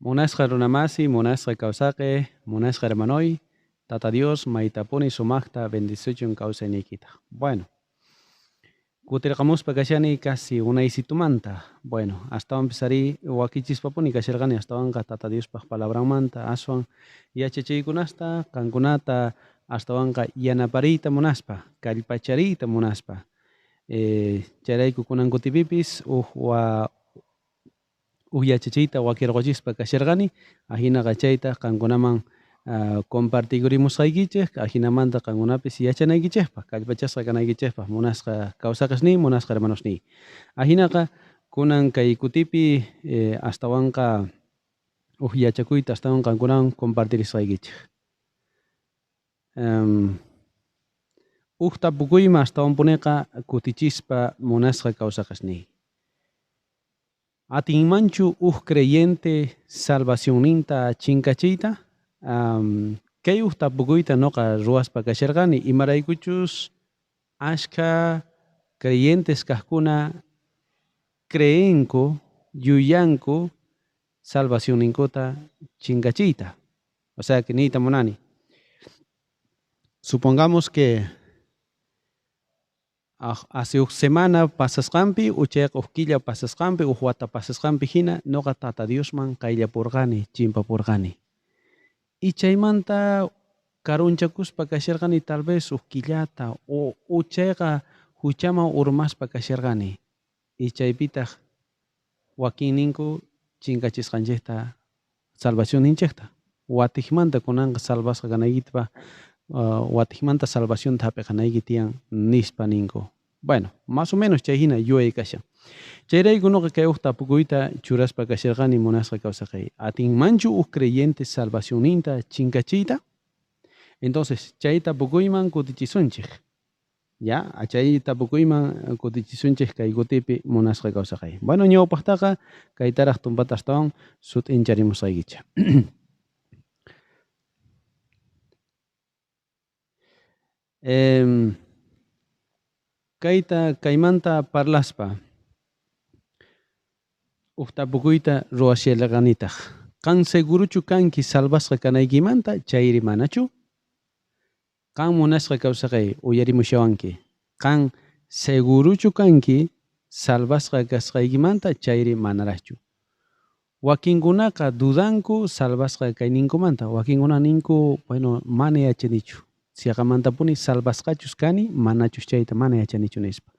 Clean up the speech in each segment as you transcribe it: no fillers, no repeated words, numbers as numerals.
Munasqa runamasi, munasqa kawsaqi, munasqa hermanoy, Tata Dios maytapuni sumaqta bendicichun kawsayniykita. Bueno, kutirqamuspa kashani casi unaysitumanta. Bueno, astawan pisari wakichispapuni kashirqani astawanqa Tata Diospaq palabramanta aswan yachachiykunasta kankunata astawanqa yanapariyta munaspa, kallpachariyta munaspa. Chayrayku kunan kutipipis yachachiyta wakirqullispa kashirqani, ahinaqa chayta kankunaman compartigurimusqaykichik, ahinamanta kankunapis yachanaykichikpaq, kallpachasqa kanaykichikpaq munasqa kawsaqchik munasqa hermanosniy. Ahinaqa kunan kay kutipi astawanqa yachakuyta astawan kankunawan compartirisqaykichik. Tapukuyman astawanpuniqa kutichispa munasqa kawsaqchik. ¿Atinmanchu creyente salvacionninta chinkachiyta? Kay tapukuyta noqa ruwaspa kashirqani imaraykuchus ashka creyentes kaqkuna creenku, yuyanku salvacionninkota chinkachiyta. O sea que niyta munani. Supongamos que hace semana pasasqanpi, uchayqa killa pasasqanpi, wata pasasqanpi hina noqa Tata Diosman qayllapurqani, chimpapurqani. Y chaymanta karunchakuspa kashirqani tal vez killata o uchayqa huchaman urmaspa kashirqani. Y chaypitaq wakinninku chinkachisqanchikta salvacionninchikta. Watikmanta kunanqa salvasqa kanaykitpa watikmanta salvacionta hapiqanayki tiyan nispa ninku. Bueno, más o menos chay hina yuay kashan. Chayrayku noqa kay tapukuyta churaspa kashirqani munasqa kawsaqay. ¿Atinmanchu creyente salvacionninta chinkachiyta? Entonces, chay tapukuyman kutichisunchik. Ya, chay tapukuyman kutichisunchik kay kutipi munasqa kawsaqay. Bueno, ñawpaqtaqa kaytaraq tumpata astawan sutincharimusqaykicha. Kaymanta parlaspa tapukuyta ruwashiarqanitaq. Kan seguruchu kanki salvasqa kanaykimanta chayri manachu? Kan munasqa kawsaqay uyarimushawanki. Kan seguruchu kanki salvasqa kasqaykimanta chayri manarachchu. Wakinkunaqa dudanku salvasqa kayninkumanta. Wakinkuna ninku, bueno, mana yachanichu. Siaqamantapuni salvasqachus kani, manachus chayta mana yachanichu nispa.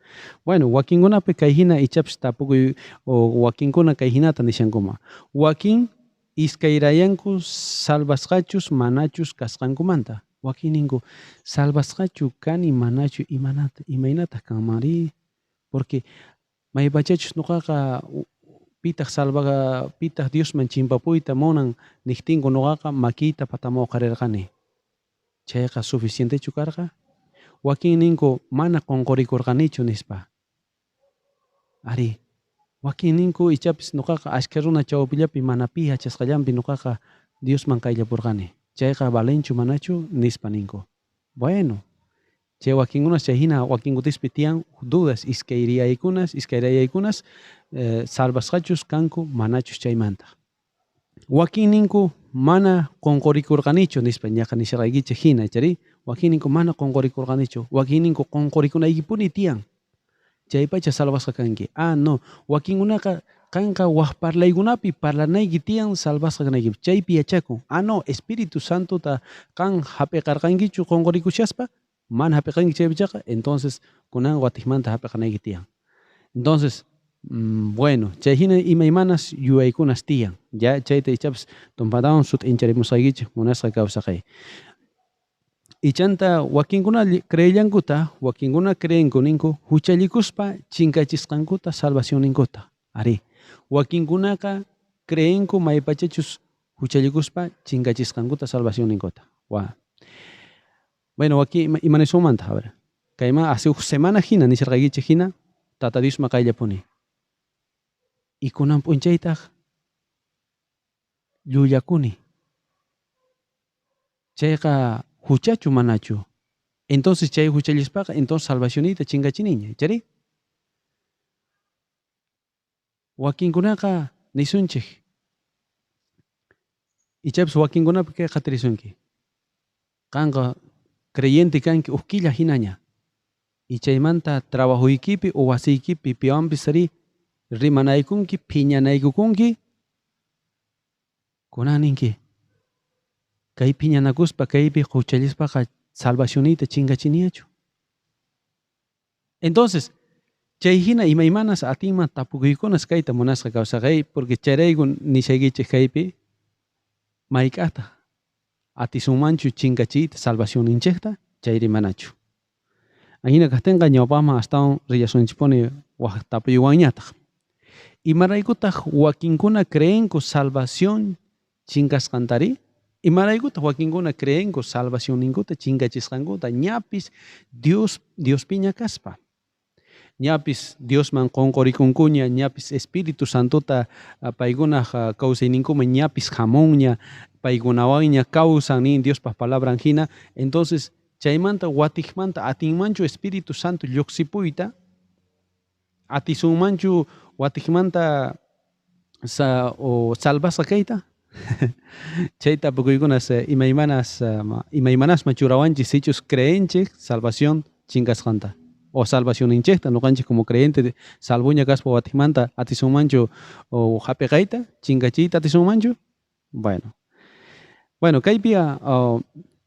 Bueno, wakinkunapi kay hina ichapis tapukuy o wakinkuna kay hinata nishankuma. Wakin iskayrayanku salvasqachus manachus kasqankumanta. Wakin ninku salvasqachu kani manachu imaynata kanmari. Porque maypachachus nuqaqa pitaq Diosman chimpapuyta munan niqtinku nuqaqa makiyta patamuqarirqani. Chayqa suficientechu karqa? Wakin ninku mana qunqurikurqanichu nispa. Ari, wakin ninku ichapis nuqaqa ashka runa chawpillapi mana pi hachasqallanpi nuqaqa Diosman qayllapurqani. Chayqa valenchu manachu nispa ninku. Bueno, chay wakinkunas chay hina wakinkutispi tiyan dudas iskayrayaykunas salvasqachus kanku manachus chaymanta. Wakin ninku mana qunqurikurqanichu nispa ñaqa nisharqaykichik hina chari. Wakin ninku mana qunqurikurqanichu. Wakin ninku qunqurikunaykipuni tiyan. Chaypacha salvasqa kanki. No, wakinkunaqa kanqa waqparlaykunapi parlanayki tiyan salvasqa kanayki. Chaypi yachakun. No, Espíritu Santota kan hapiqarqankichu qunqurikushaspa mana hapiqanki chaypichaqa, entonces kunan watikmanta hapiqanayki tiyan. Entonces, bueno, chay hina imaymanas yuwaykunas tiyan. Ya chayta ichapis tumpatawan sutincharimusqaykichik munasqa kawsaqay. Ichanta wakinkuna creyllankuta, wakinkuna creenku ninku huchallikuspa chinkachisqankuta salvacionninkuta. Ari, wakinkunaqa creenku maypachachus huchallikuspa chinkachisqankuta salvacionninkuta. Bueno, aquí imanisumanta, a ver. Kayma hace semana hina nisharqaykichik hina Tata Diosman qayllapuni. Y kunan p'unchaytaq llulakuni. Chayqa huchachu manachu. Entonces chay huchallispaqa entonces salvacionita chinkachiniña, chari. Wakinkunaqa nisunchik Ichapis wakinkunapi kay qatirisunki. Kanqa creyente kanki uskilla hinaña. Y chaymanta trabajuykipi o wasiykipi piwanpis sari rimanaykunki, phiñanaykukunki, kunaninki kay phiñanakuspa kaypi quchallispaqa salvacionita chingachiniyachu. Entonces, chay hina imaymanas atinman tapukuykunas kayta munasqa kawsaqay, porque chayraykun nishaykichik kaypi mayk'ata atisunmanchu chinkachiyta salvacioninchikta chayri manachu. Ahina kajtinqa ñawpaqman astawan rillasunchikpuni waq tapuyuwanñataq. Imaraykutaq wakinkuna creenku salvación chinkasqantari, imaraykutaq wakinkuna creenku salvacionninkuta chinkachisqankuta ñapis Diospiña kaspa. Ñapis Diosman qonqorikunkuña, ñapis Espíritu Santota paykunaq kawsayninkuman ñapis hamunña, paykunawanña kawsan nin Diospa palabran hina. Entonces chaymanta watikmanta atinmanchu Espíritu Santo lluqsipuyta, atisunmanchu watikmanta salvasqa kayta. Chayta tapukuykunas imaymanas churawanchik sichus creenchik salvación chinkasqanta o salvacioninchikta nuqanchik como creyente salvuña kaspa watikmanta atisunmanchu o hapiqayta chinkachiyta atisunmanchu. Bueno kaypiqa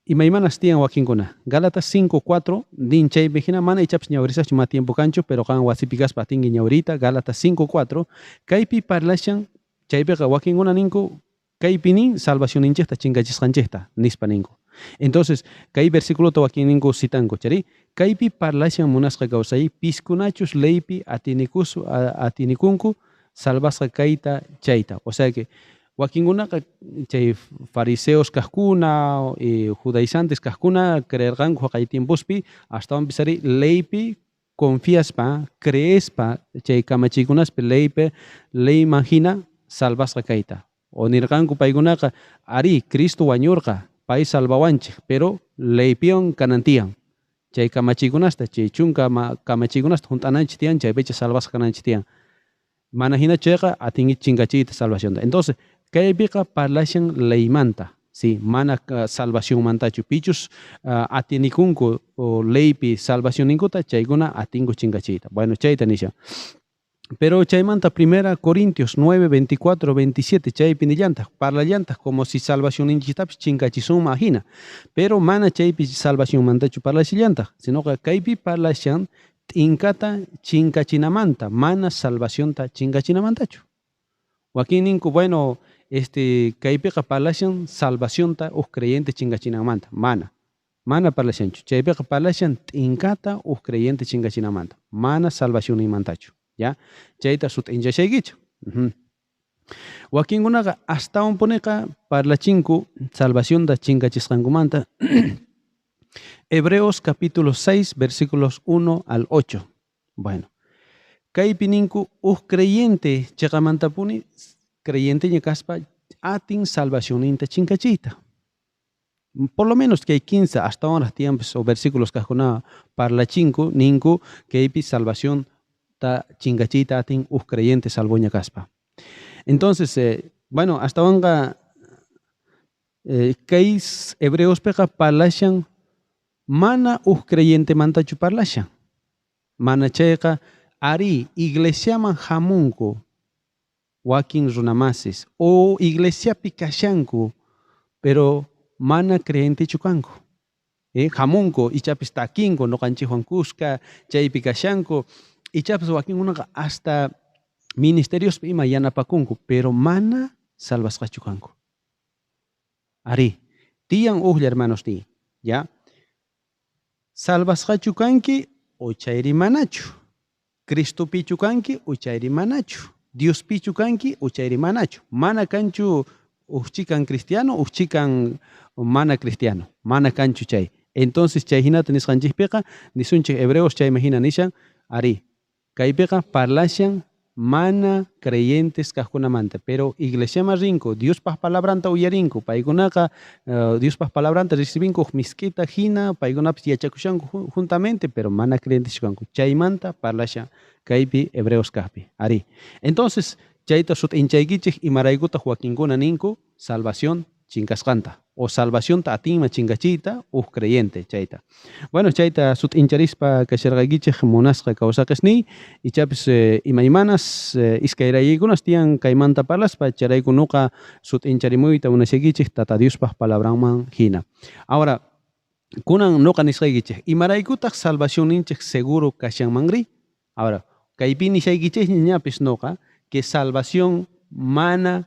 imaymanas tiyan wakinkuna. Gálatas 5:4 din chaypi hina mana ichapis ñawrisaqchu ma tiempo kanchu, pero kan wasipi kaspa atinki ñawrita. Gálatas 5:4 kaypi parlashan chaypiqa wakinkuna ninku kaypi nin salvacioninchikta chinkachisqanchikta nispa ninku. Entonces kay versículota wakin ninku citanku chari kaypi parlashan munasqa kawsay piskunachus leypi atinikunku salvasqa kayta chayta. O sea que wakinkunaqa chay fariseos kajkuna, judaizantes kajkuna creerqanku haqay tiempospi astawan pisari leypi confiaspa, creespa chay kamachiykunaspi leyman hina salvasqa kayta. O nirqanku paykunaqa ari Cristo wañurqa pay salvawanchik, pero leypiwan kanantiyan. Chay kamachiykunasta, chay chunka kamachiykunasta juntananchik tiyan, chaypicha salvasqa kananchik tiyan. Mana hina chayqa atinki chinkachiyta salvacionta. Entonces kaypiqa parlashan leymanta, sí, mana salvación mantachu. Pichus atinikunku o leypi salvación ninkuta chaykuna atinku chinkachiyta. Bueno, chayta nisha. Pero chaymanta 1 Corintios 9, 24, 27 chaypi nillantaj, parlallantaj como si salvación ninchitapis chinkachisuma hina. Pero mana chaypi salvación mantachu parlashillantaj, sino que kaypi parlashan t'inkata chinkachinamanta, mana salvacionta chinkachinamantachu. Wakin ninku, bueno, kaypiqa parlashan salvacionta creyente chinkachinamanta, mana parlashanchu. Chaypiqa parlashan t'inkata creyente chinkachinamanta, mana salvación imantachu. ¿Ya? Chayta sut'inchashaykichu. Wakinkunaqa astawan puniqa parlachinku salvacionta chinkachisqankumanta. Hebreos capítulo 6 versículos 1 al 8. Bueno, kaypi ninku creyente chaqamantapuni creyente kaspa atin salvacioninta chinkachiyta. Por lo menos que hay 15 hasta ahora tiempos o versículos kajkuna parlachinku ninku kaypi salvación ta chinkachita atin creyente salvoña kaspa. Entonces, bueno, hasta ahora kay hebreos peka parlashan mana creyente mantachu parlashan. Mana chayqa ari iglesiaman hamunku wakin runamasis o iglesiapi kashanku, pero mana creyente chukanku. Hamunku ichapis takinku noqanchikwan kuska chaypi kashanku. Ichapis wakinkunaqa hasta ministerios ima yanapakunku, pero mana salvasqachu kanku. Ari, tiyan hermanos ti, ¿ya? Salvasqachu kanki o chayri manachu. Cristo pichu kanki o chayri manachu. Dios pichu kanki o chayri manachu. Mana kanchu chikan cristiano o chikan mana cristiano. Mana kanchu chay. Entonces chay hinata nisqanchikpiqa nisunchik hebreos chay imagina nishan ari. Kaypiqa parlashan mana creyentes kajkunamanta, pero iglesia rinko Dios pas palabranta uyarinko, paykunaqa Dios pas palabranta recibinku miskita hina, paykunapis yachakushanku juntamente, pero mana creyentes kanku. Chaymanta parlashan kaypi hebreos kahpi. Ari. Entonces, chayta sut'inchaykichik imaraykuta wakinkuna ninku salvación chinkasqanta o salvación ta atinma chinkachita creyente chayta. Bueno, chayta sut incharispa kasharqaykichik munasqa kawsaqisni ichapis imaymanas iskayraykunas tiyan kaymanta parlaspa charayku nuqa sut incharimuyta munashaykichik Tata Diospaq palabranman hina. Ahora kunan nuqa nisqaykichik imaraykutaq salvación ninchik seguro kashanmanri. Ahora kaypi nishaykichik ñapis nuqa que salvación mana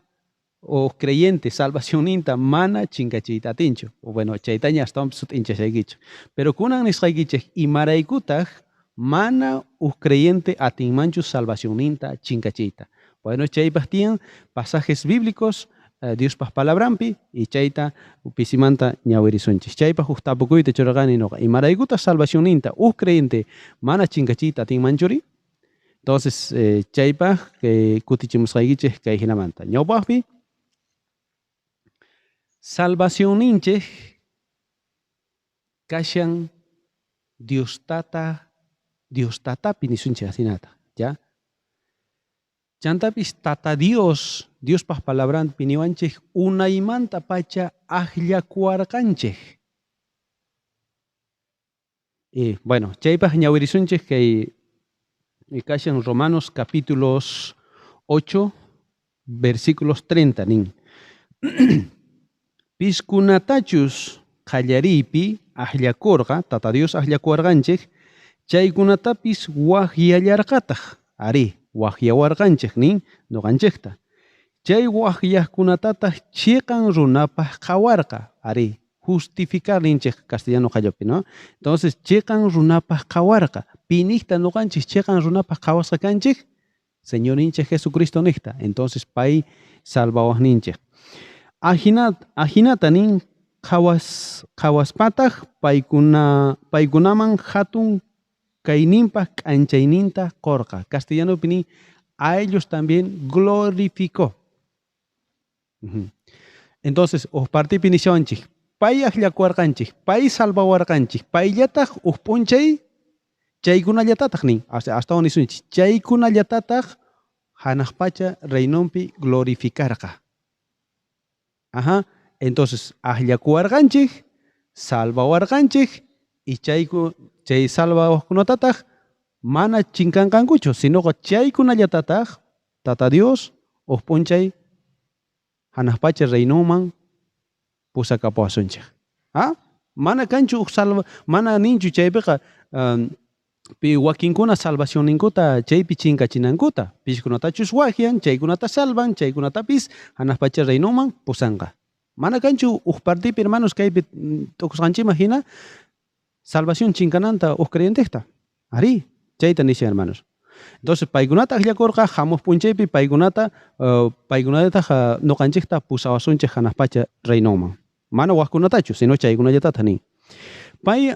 o creyente salvación ninta mana chinkachiyta atinchu. O bueno, chaytaña hasta sut inchashaykichu. Pero kunan nisqaykichik imaraykutaq mana creyente atinmanchu salvación ninta chinkachiyta. Bueno, chaypaq tiyan pasajes bíblicos Diospaq palabrampi y chayta pisimanta ñawirisunchik. Chaypaq huk tapukuyta churarqani nuqa. Imaraykutaq salvación ninta creyente mana chinkachiyta atinmanchuri. Entonces, chaypaq kutichimusqaykichik kay hinamanta. Ñawpaqpi salvación ninchik kashan Diostatapi nisunchik asinata, ¿ya? Chantapis Tata Diospaq palabranpi niwanchik unaymanta pacha aklakuarqanchik. Bueno, chaypaq ñawirisunchik kay kashan Romanos capítulos 8 versículos 30 nin. Piskunatachus qallariypi aklakurqa Tata Dios aklakuarqanchik chaykunatapis wakyallarqataq ari wakyawarqanchik nin nuqanchikta. Chay wakyaqkunatataq chiqan runapaq qawarqa ari justificar ninchik castellano qallapi, ¿no? Entonces chiqan runapaq qawarqa pinikta nuqanchik chiqan runapaq qawasqa kanchik Señor ninchik Jesucristo nikta. Entonces pay salvawaq ninchik. Ajinata nin qawaspataq paykunaman hatun kayninpaq k'anchayninta qorqa. Castellanopi nin a ellos también glorificó. Entonces partipi nishawanchik pay aklakuarqanchik, pay salvawarqanchik, payllataq p'unchay chaykunallatataq nin. Hasta nisunchik chaykunallatataq hanaq pacha reynonpi glorificarqa. Ajá, entonces aklakuarqanchik, salvawarqanchik y chay salvawaqkunatataq mana chinkanqankuchu, sinoqa chaykunallatataq Tata Dios p'unchay hanaq pacha reynonman pusakapuwasunchik. Mana kanchu mana ninchu chaypiqa wakinkuna salvación ninkuta chaypi chinkachinankuta. Pishkunatachus wakyan, chaykunata salvan, chaykunatapis hanaq pacha reynonman pusanqa. Mana kanchu partipi hermanos kaypi tukusqanchikman hina salvación chinkananta creyentejta. Ari, chayta nishan hermanos. Entonces paykunata aklakurqa hamuq p'unchaypi paykunataq nuqanchikta pusawasunchik hanaq pacha reynonman. Mana waqkunatachu, sino chaykunallatataq nin. Pay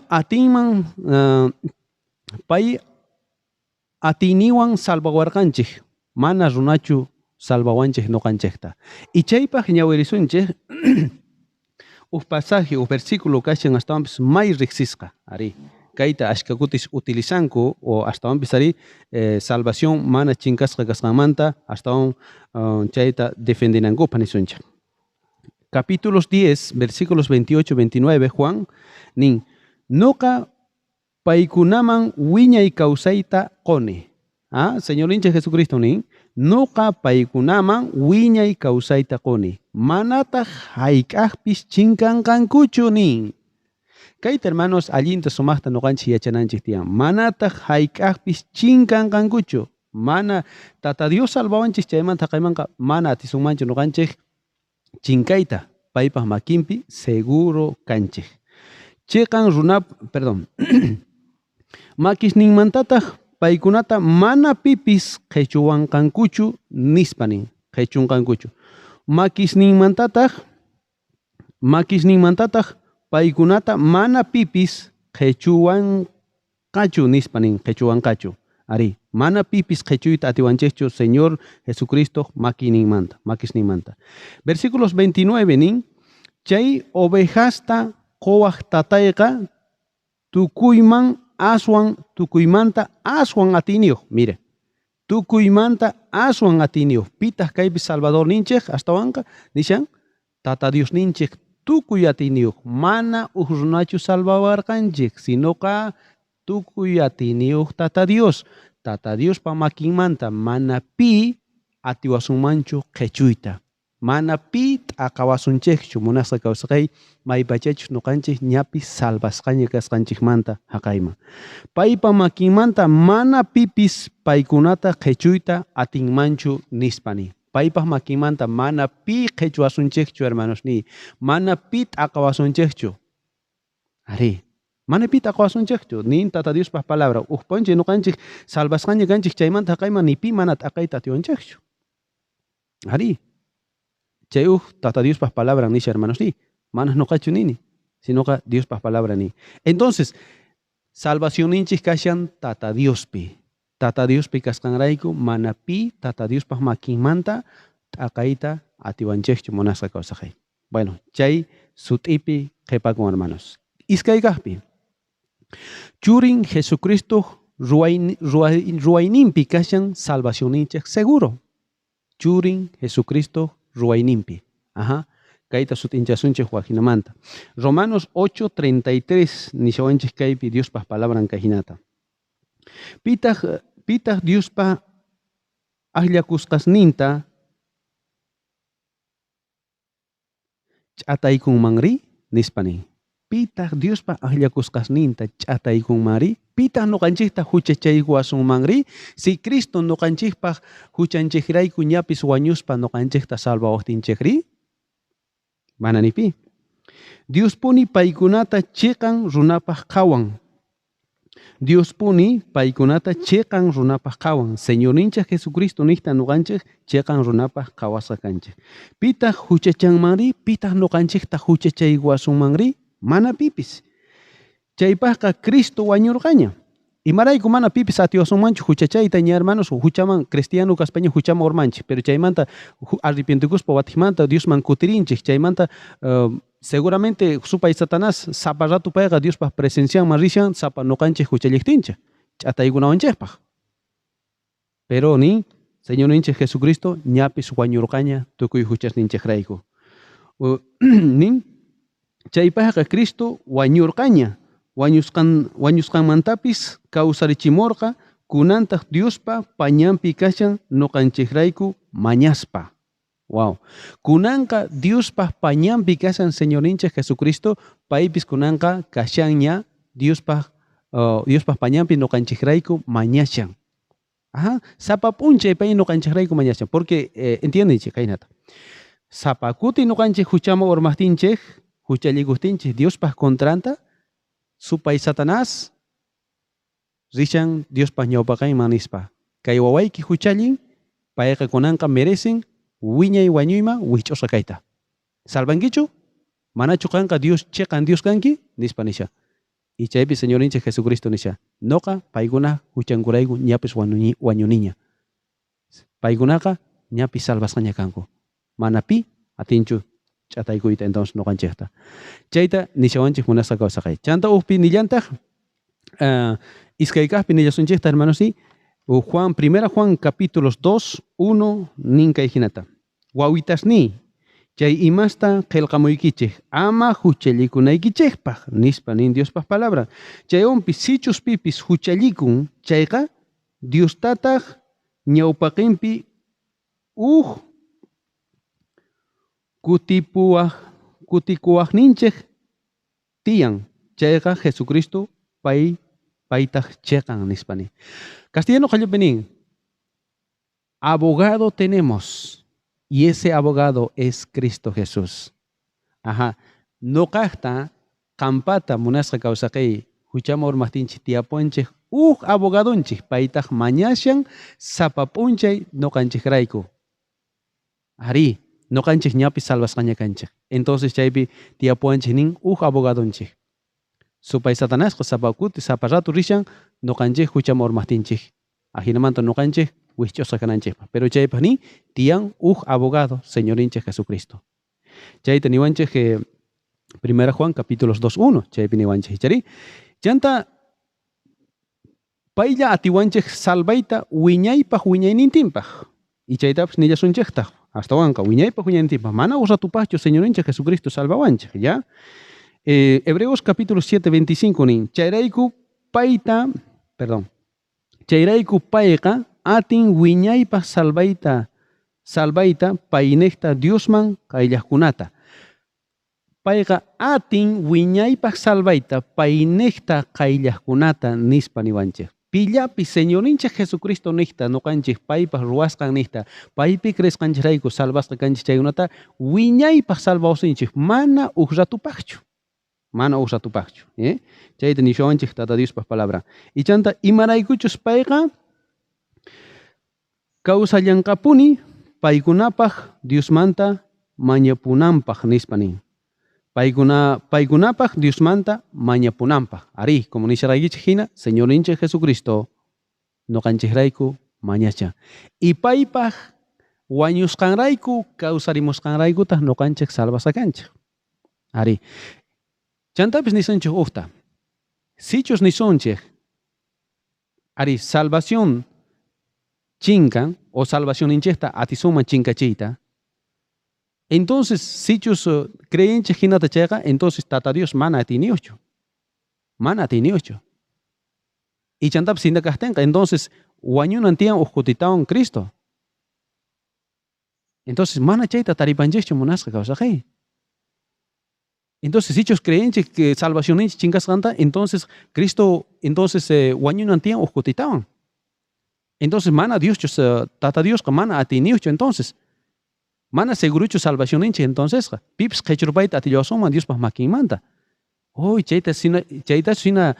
atiyniwan salvawarqanchik, mana runachu salvawanchik nuqanchikta. Y chaypaq ñawirisunchik pasaje versículo kashan astawanpis may riqsisqa ari. Kayta ashkakutis utilizanku o astawanpis ari salvación mana chinkasqa kasqanmanta astawan chayta defendinankupa nisunchik. Capítulos 10, versículos 28-29, Juan, nin, nuqa paykunaman wiñay kawsayta quni. Señor ninchik Jesucristo nin, nuqa paykunaman wiñay kawsayta quni. Manataq hayk'aqpis chinkanqankuchu nin. Kayta hermanos allinta sumaqta nuqanchik yachananchik tiyan. Manataq hayk'aqpis chinkanqankuchu. Mana Tata Dios salvawanchik chaymanta qaymanqa mana atisunmanchu nuqanchik chinkayta paypaq makinpi seguro kanchik. Chiqan makisninmantataq paykunata mana pipis qhichwanqankuchu nispanin qhichunqankuchu. Makisninmantataq paykunata mana pipis qhichwanqachu nispanin qhichwanqachu. Ari, mana pipis qhichuyta atiwanchikchu Señor Jesucristo makisninmanta. Versículos 29 nin, chay ovejasta qowaq tatayqa tukuymanta aswan atiniyuq. Mire, tukuymanta aswan atiniyuq. Pitaq kaypi Salvador ninchik astawanqa nishan Tata Dios ninchik tukuy atiniyuq mana runachu salvawarqanchik sinoqa tukuy atiniyuq Tata Dios. Tata Dios pa makinmanta mana pi atiwasunmanchu qhechuyta. Mana pi t'aqawasunchikchu munasqa kawsaqay maypachachus nuqanchik ñapi salvasqaña kasqanchikmanta haqayman. Paypa makinmanta mana pipis paykunata qhechuyta atinmanchu nispani. Paypa makinmanta mana pi qhechwasunchikchu hermanos ni. Mana pi t'aqawasunchikchu. Ari. Mana pi t'aqawasunchikchu. Nin Tata Diospa palabra. Uqpanchik nuqanchik salvasqaña kanchik chaymanta haqayman ni pi mana t'aqayta atiwanchikchu. Ari. Chay Tata Diospa palabra nisha hermanos ni. Manas nuqachu nini. Sinoqa Diospa palabra ni. Entonces, salvación ninchik kashan Tata Diospi. Tata Diospi kasqanrayku mana pi Tata Diospa makinmanta t'aqayta atiwanchikchu munasqa kawsaqay. Bueno, chay sut'ipi qhipakun hermanos. Iskay kaqpi. Churin Jesucristo ruwayninpi kashan salvación ninchik seguro. Churin Jesucristo ruwayninpi. Ajá. Kaita sutinchasunchik wajinamanta. Romanos 8:33 nishawanchik kaypi Diospa palabran kajinata. Pitaq Diospa aklakusqasninta ch'ataykunmanri nispani. Pitaq Diospa aklakusqasninta ch'ataykunmanri. Pitaq nuqanchikta huchachaykuwasunmanri. Si Cristo nuqanchikpaq huchanchikrayku ñapis wañuspa nuqanchikta salvawaqtinchikri. Mananipi. Dios puni paykunata chiqan runapaq qawan. Dios puni paykunata chiqan runapaq qawan. Señorinchik Jesucristo nihta nuqanchik chiqan runapaq qawasqa kanchik. Pitaq huchachanmanri, pitaq nuqanchikta huchachaykuwasunmanri, mana pipis. Chaypaqqa Cristo wañurqaña. Imarayku mana pipis atiwasunmanchu huchachayta ña hermanos, huchaman cristiano kaspaña huchama urmanchik, pero chaymanta arrepentikuspa watikmanta Diosman kutirinchik, chaymanta seguramente supay Satanás sapa rato payqa Diospa presencianman rishan sapa nuqanchik huchalliktinchik, ch'ataykunawanchikpaq. Pero ni Señorninchik Jesucristo ñapis wañurqaña tukuy huchasninchikrayku. Nin chaypaqqa Cristo wañurqaña. Wañusqanmantapis kawsarichimurqa kunantaq Diospa pañanpi kashan nuqanchikrayku mañaspa. Wow. Kunanqa Diospa pañanpi kashan Señorinchik Jesucristo paypis kunanqa kashanña Diospa pañanpi nuqanchikrayku mañashan. Ajá. Sapa p'unchay pay nuqanchikrayku mañashan. Porque entiendenchik kaynata. Sapa kuti nuqanchik huchama urmaqtinchik, huchallikuptinchik Diospa kontranta supay Satanás rishan Diospa ñawpaqayman nispa. Kay wawayki huchallin payqa kunanqa merecen wiñay wañuyman wich'usqa kayta. ¿Salvankichu? Manachu kanqa Dios chiqan Dios kanki? Nispa nisha. Y chaypi Señorinchik Jesucristo nisha. Noqa paykuna huchankurayku ñapis wañuniña. Paykunaqa ñapis salvasqaña kanku. Manapi atinchu ch'ataykuyta entonces noqanchikta. Chayta nishawanchik munasqa kawsaqay. Chanta uqpi nillantaq iskaykaqpi nillasunchikta hermanos y Primera Juan capítulos 2, 1 ninkay hinata. Wawitasni chay imasta qillqamuykichik ama huchallikunaykichikpaq nispa nin Diospaq palabra. Chaywanpi sichus pipis huchallikun chayqa Diostataq ñawpaqinpi kutikuwaqninchik tiyan. Chayqa Jesucristo paytaq chiqan nispani. Castellano qallupinin. Abogado tenemos y ese abogado es Cristo Jesús. Ajá. Noqaqta qampata munasqa kawsaqay huchama urmaqtinchik tiyapunchik abogadonchik paytaq mañashan sapa p'unchay noqanchikrayku. Ari. Noqanchik ñapis salvasqaña kanchik. Entonces chaypi tiyapuanchik nin abogadonchik. Supay Satanasqa sapa kuti sapa rato rishan noqanchik huchama urmaqtinchik. Ajinamanta noqanchik wich'usqa kananchikpaq. Pero chaypaq nin tiyan abogado Señorinchik Jesucristo. Chayta niwanchik Primera Juan capítulos 2:1 chaypi niwanchik chari. Chanta paylla atiwanchik salvayta wiñaypaq wiñaynintinpaq. Y chaytapas nillasunchiktaq. hasta wanka, wiñaypa huñantipa, mana usatupachu Señorincha Jesucristo salvawanchik, ¿ya? Hebreos capítulo 7, 25 nin, chayrayku payta, perdón, chayrayku payqa atin wiñaypa salvayta paynekta Diosman kayllaqkunata. Payqa atin wiñaypa salvayta paynekta kayllaqkunata nispa niwanchik. Pillapi Señorinchik Jesucristo nixta noqanchik paypaq ruwasqan nixta paypi cresqanchirayku salvasqa kanchik chaykunata wiñaypaq salvawsinchik mana huk ratupaqchu. Mana huk ratupaqchu. Chayta nishawanchik Tata Diospaq palabra. Ichanta imaraykuchus payqa kawsallanqapuni paykunapaq Diosmanta mañapunanpaq nispa nin. Paykunapaq Diosmanta mañapunanpaq. Ari, como nisharaykichik hina, Señorinchik Jesucristo noqanchikrayku mañacha. Y paypaq wañusqanrayku kawsarimusqanraykutaq noqanchik salvasakanchik. Ari, chantapis nisunchik uqta. Sichus nisunchik, ari, salvación chinkan o salvación inchekta atisuma chinkachita. Entonces, sichus creenchik hinata chayqa, entonces Tata Dios mana atiniuchu. Mana atiniuchu. Y chantapis sindakajtenqa, entonces wañunan tiyan uq kutitawan Cristo. Entonces, mana chayta taripanchikchu munasqa kawsaqay. Entonces, sichus creenchik que salvación inchik chinkasqanta, entonces Cristo, entonces wañunan tiyan uq kutitawan. Entonces, mana Dioschus, Tata Diosqa mana atiniuchu, entonces. Mana seguruchu salvación inchik, entonces, pips qechurpayta atillawasuman Diospaq makinmanta. Uy, chayta sina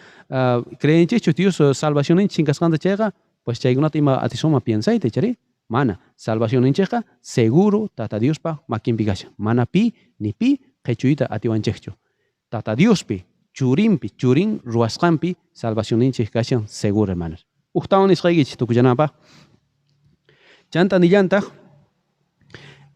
creenchichu Dios salvación inchik chinkasqanta chayqa, pues chaykunata ima atisuma piensayta chari. Mana, salvación inchikqa seguro Tata Diospaq makinpi kashan. Mana pi ni pi qechuyta atiwanchikchu. Tata Diospi, churin ruwasqanpi salvación inchik kashan seguro, hermanos. Uqtawan nisqaykichik tukullanapaq. Chanta nillantaq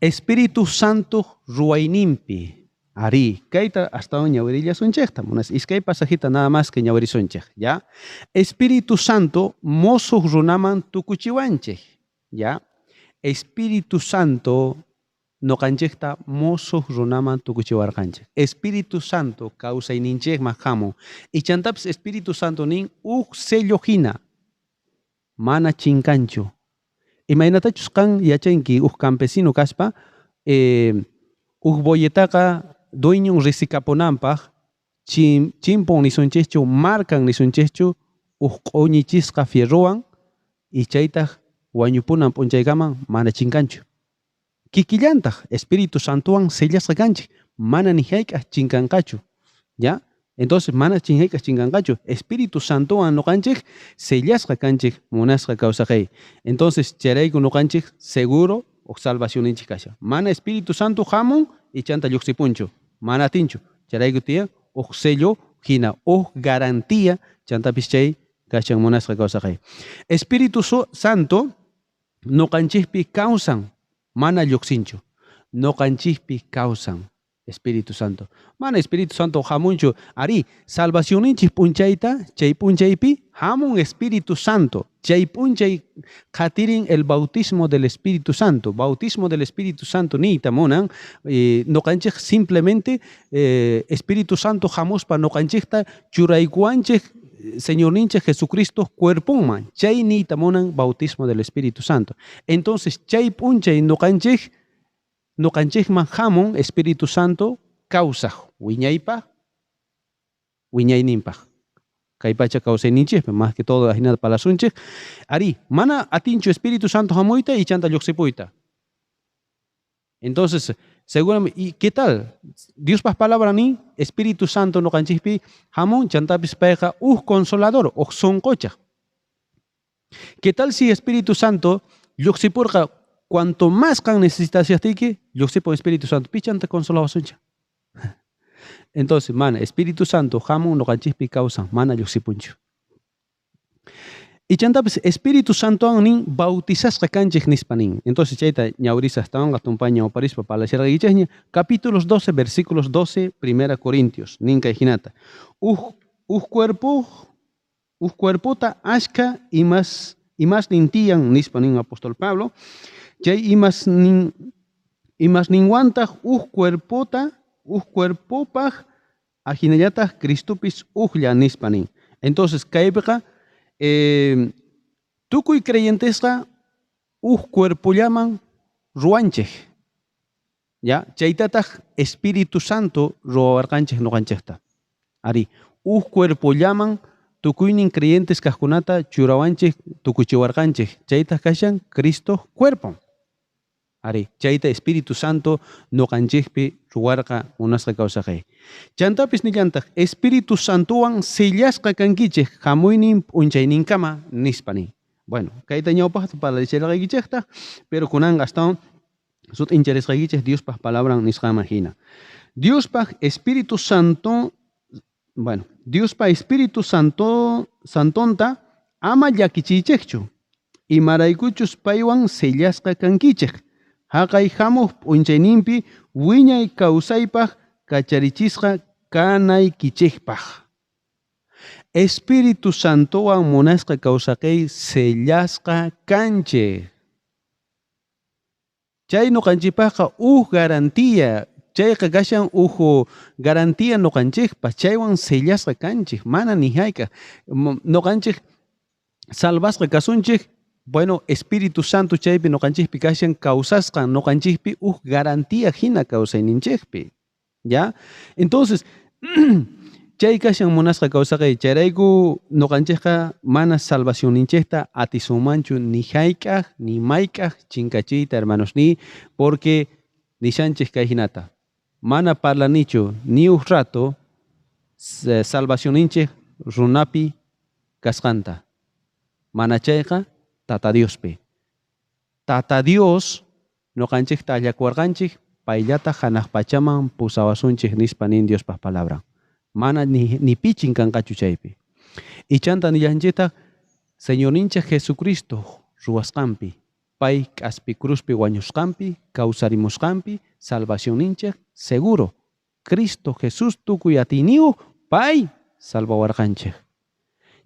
Espíritu Santo ruwaynimpi. Ari, kayta hasta ñawirillasunchikta. Munas iskay pasajita nada más que ñawirisunchik, ¿ya? Espíritu Santo mosuq runaman tukuchiwanchik, ¿ya? Espíritu Santo noqanchikta mosuq runaman tukuchiwarqanchik. Espíritu Santo kawsayninchikman hamun. Y chantapis Espíritu Santo nin uq sello hina. Mana chinkanchu. Imaynatachus kan yachanki uq campesino kaspa, uq boyetaqa dueño risikapunanpaq chimpon nisunchikchu, marcan nisunchikchu uq q'uñichisqa fierrowan y chaytaq wañupunan p'unchaykaman mana chinkanchu. Kikillantaq Espíritu Santowan sellasqa kanchik, mana ni hayk'aq chinkanqachu, ¿ya? Entonces, mana chinhayk'aq chinkanqachu. Espíritu Santowan noqanchik sellasqa kanchik munasqa kawsaqay. Entonces, chayrayku noqanchik seguro uq salvación inchik kashan. Mana Espíritu Santo hamun y chanta lluqsipunchu. Mana atinchu. Chayrayku tiyan uq sello hina uq garantía chantapis chay kashan munasqa kawsaqay. Espíritu Santo noqanchikpi kawsan, mana lluqsinchu. Noqanchikpi kawsan Espíritu Santo. Mana Espíritu Santo hamunchu. Ari, salvación inchik punchayta, chay punchaypi hamun Espíritu Santo. Chay punchay qatirin el bautismo del Espíritu Santo. Bautismo del Espíritu Santo niyta munan. Noqanchik simplemente Espíritu Santo hamuspa noqanchikta churaykuanchik Señor ninche Jesucristo cuerpoman. Chay niyta munan bautismo del Espíritu Santo. Entonces, chay punchay noqanchikman hamun Espíritu Santo kawsaq wiñaypaq, wiñayninpaq. Kay pacha kawsayninchikpi, más que todo ajinata palasunchik. Ari, mana atinchu Espíritu Santo hamuyta y chanta lluqsipuyta. Entonces, seguramente, ¿y qué tal? Diospaq palabra ni Espíritu Santo noqanchikpi hamun chantapis payqa uq consolador, uq sonqochaq. ¿Qué tal si Espíritu Santo lluqsipurqa cuanto más can necesitasiatiki, lluqsipun Espíritu Santo, pichanta consolawasuncha. Entonces, mana, Espíritu Santo, hamun noqanchikpi kawsan, mana lluqsipunchu. Y chantapis Espíritu Santo nin bautizasqa kanchik nispa nin. Entonces, chayta ñawrisaq tawanqa tumpaña oparispa palasharqaykichaqña, capítulos 12, versículos 12, 1 Corintios, nin kay hinata. Uq cuerpota ashka imas nin tiyan nispa nin apóstol Pablo. Chay imas nin Imas ninguantaq cuerpopaq ajinallataq Cristopis uklla nispa nin. Entonces kaypiqa tukuy creyentesqa cuerpollaman ruanchik. Ya, chaytataq Espíritu Santo ruwarqanchik nuqanchikta. Ari, cuerpollaman tukuynin creyentes kaqkunata churawanchik tukuchiwarqanchik. Chayta kashan Cristo cuerpo. Ari, chayta Espíritu Santo nuqanchikpi ruwarqa munasqa kawsaqay. Chantapis nillantaq Espíritu Santowan sellasqa kankichik hamuynin p'unchayninkama nispani. Bueno, kayta ñawpaqta parlachirqaykichikta, pero kunanqa astawan sut interesqaykichik Diospaq palabran nisqama hina. Diospaq Espíritu Santo, bueno, Diospa Espíritu Santonta ama llakichiychikchu. Imaraykuchus paywan sellasqa kankichik. Haqay hamuq p'unchayninpi wiñay kawsaypaq kacharichisqa kanaykichikpaq. Espíritu Santowan munasqa kawsaqay sellasqa kanchik. Chay nuqanchikpaqa garantía. Chayqa kashan garantía nuqanchikpaq. Chaywan sellasqa kanchik. Mana nihayqa. Nuqanchik salvasqa kasunchik. Bueno, Espíritu Santo chaypi nuqanchikpi kashan kawsasqa nuqanchikpi garantía hina kawsayninchikpi. ¿Ya? Entonces, chay kashan munasqa kawsaqay. Chayrayku nuqanchikqa mana salvacionninchikta atisumanchu ni hayk'aq ni mayk'aq chinkachiyta hermanos ni, porque nishanchik kay hinata. Mana parlanichu ni rato salvacionninchik runapi kasqanta. Mana chayqa Tata Diospi. Tata Dios nuqanchikta allakuwarqanchik payllata hanaq pachaman pusawasunchik nispa nin Diospaq palabra. Mana ni pichin kanqachu chaypi. Ichanta nillanchikta Señorninchik Jesucristo ruwasqanpi, pay k'aspi cruzpi wañusqanpi, kawsarimusqanpi, salvacionninchik seguro. Cristo Jesús tukuy atiniuq pay salvawarqanchik.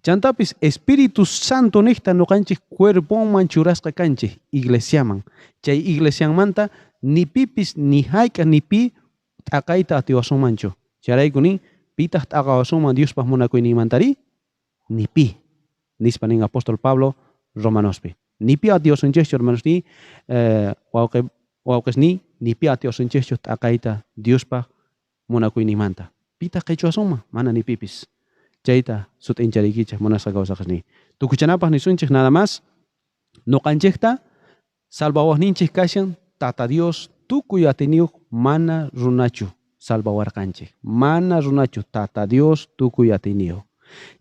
Chantapis Espíritu Santo niqta nuqanchik cuerpoman churasqa kanchik iglesiaman. Chay iglesianmanta ni pipis ni hayk'a ni pi t'aqayta atiwasunmanchu. Charayku nin pitaq t'aqawasunman Diospaq munakuynimantari ni pi. Nispa nin apóstol Pablo Romanospi. Ni pi atiwasunchikchu hermanos ni wawqis ni pi atiwasunchikchu t'aqayta Diospaq munakuynimanta. Pitaq qhichwasunman mana ni pipis. Chayta sut inchariykichik munasqa kawsaqas ni. Tukuchanapaq nisunchik nada más nuqanchikta salvawaqninchik kashan Tata Dios tukuy atiniuq mana runachu salvawarqanchik. Mana runachu Tata Dios tukuy atiniuq.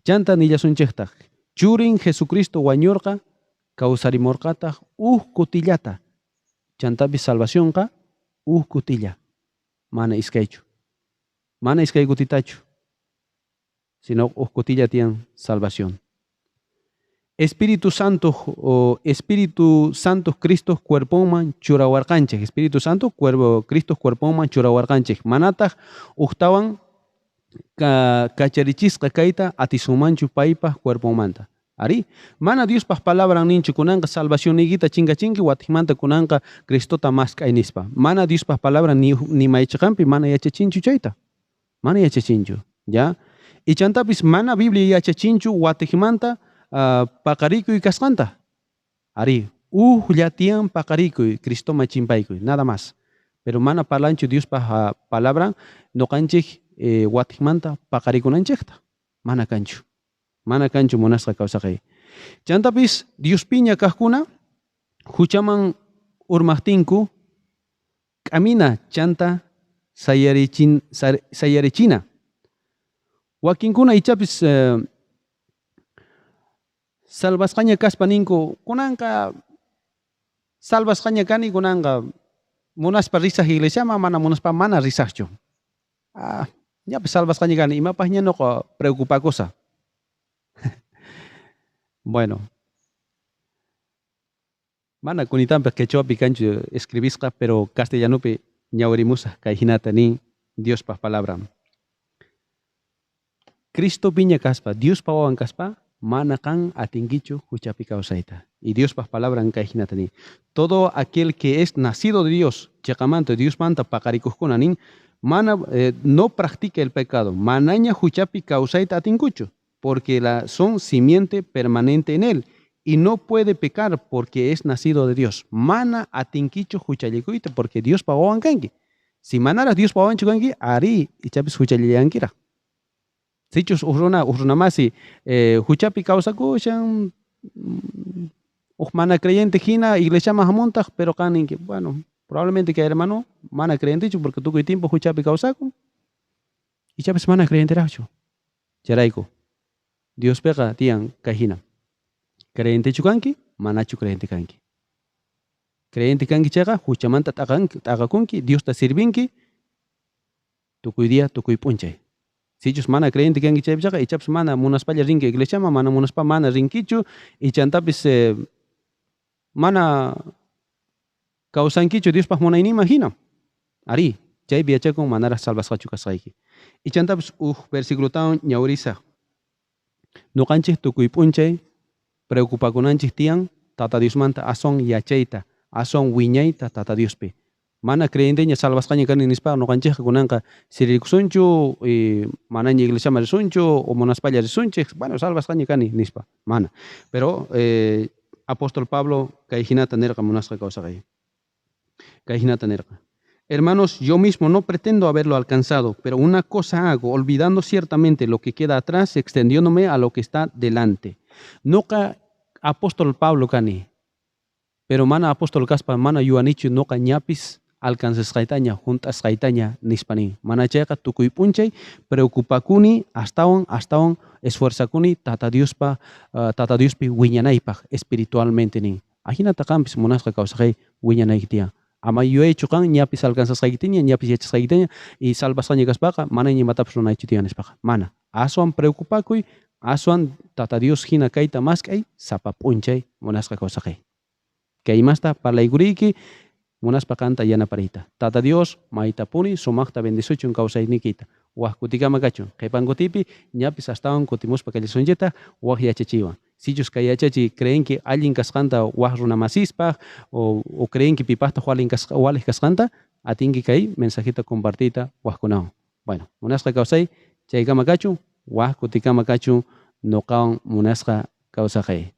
Chanta nillasunchikta churin Jesucristo wañurqa kawsarimurqataq kutillata. Chantapi salvacionqa kutilla. Mana iskaychu. Mana iskay kutitachu. Sino kutilla tiyan salvación. Espíritu Santo Cristo cuerpoman churawarqanchik. Espíritu Santo Cristo cuerpoman churawarqanchik. Manataq uktawan kacharichisqa kayta atisumanchu paypaq cuerpomanta. Ari, mana Diospaq palabran ninchu kunanqa salvación nigita chinkachinki watikmanta kunanqa Cristota maskay nispa. Mana Diospaq palabran ni maychaqanpi mana yachachinchu chayta. Mana yachachinchu. ¿Ya? Y chantapis mana Biblia yachachinchu watikmanta pakarikuy kasqanta. Ari, llatian pakarikuy Cristoma chimpaykuy, nada más. Pero mana parlanchu Diospaq palabran nuqanchik watikmanta pakarikunanchikta. Mana kanchu. Mana kanchu munasqa kawsaqay. Chantapis Diospiña kaqkuna huchaman urmaqtinku k'amina chanta sayarichina. Wakinkuna ichapis salvasqaña kaspa ninku kunanqa salvasqaña kani kunanqa munaspa risaq iglesiaman mana munaspa mana risaqchu. Ñapi salvasqaña kani imapaq ñanuqa preocupakusa. Bueno, mana kunitanpaq quechuapi kanchu escribisqa, pero castellanupi ñawirimusaq kay hinata nin Diospaq palabra. Cristo piña kaspa, Diospa wawan kaspa, mana kan atinguichu huchapi kawsayta. Y Dios pas palabra en kajinatani. Todo aquel que es nacido de Dios, chekamanto Dios manta pakarikukunanin, mana no practica el pecado, manaña huchapi kawsayta atinguchu, porque son simiente permanente en él. Y no puede pecar porque es nacido de Dios. Mana atinquicho huchallikuita porque Dios pawawan kanki. Si manaras Dios pawawan chukanki, ari ichapis huchallillankira. Sichus urunamasi huchapi kawsakushan mana creyente hina iglesia mahamontag, pero kaninki, bueno, probablemente que hermano mana creyente porque tukuy tiempo huchapi kawsakun. Ichapis mana creyente racho. Charaiko. Dios pega tian kahina. Creyente chukanki, manachu creyente kanki. Creyente kanki chaga, huchamanta tagakunki, Dios ta sirvinki, tukuy día, tukuy punchay. Si ellos mana creyente kanki chaga, y chaps mana munaspalla rinki iglesia, mana munaspa mana rinkichu, y chantapis mana kausankichu Dios pas mona imagina. Ari, chay biachakon manara salvasqachu kasqayki. Y chantapis versículo taon ñaurisa. No kanchis tukuy punchay, preocupakunanchik tiyan tata Dios manta ason yachayta, ason wiñayta tata Diospi. Mana creyente salvasqaña kani nispa no kanchik kunanqa sirikusunchu manaña iglesia marisunchu o monaspalla risunchik, bueno salvasqaña kani nispa, mana. Pero apóstol Pablo kayhinata nerqa munasqa kawsaqay. Kayhinata nerqa. Hermanos, yo mismo no pretendo haberlo alcanzado, pero una cosa hago, olvidando ciertamente lo que queda atrás, extendiéndome a lo que está delante. Noka apóstol Pablo kani, pero mana apóstol Kaspa, mana yuanichu noka ñapis alcanzas kaitaña, juntas kaitaña nispani. Mana chayqa tukuy punchay, preocupakuni, astawan esfuerzakuni tata Diospi wiñanaypaq espiritualmente nin. Ajinata kampis munasqa kawsaqay wiñanaykitia. Ama yo he hecho kan ñapis alcanzas kaitiña, ñapis hechas kaitiña, y salvasaña kaspaqa, mana ñi matapis runaychu tiyanispaqa. Mana. Aswan preocupakuy, aswan tata Dios hina kaita maskay, sapa punchay munasqa kawsaqay. Kaymasta parlayguriki, munaspa kanta yana parita. Tata Dios maitapuni sumakta bendisuchun kawsaynikita. Wah kutikama kachun. Qhipankutipi ñapis astawan kutimuspa kallisunlleta wah yachachiwan. Sichus kay yachachi creen que alguien kasqanta wah runamasispa o creen que pipasta walik kasqanta atinki kay mensajita compartita wahkunawan. Bueno, munasqa kawsay chaykama kachun, wah kutikama kachun noqawan munasqa kawsaqay.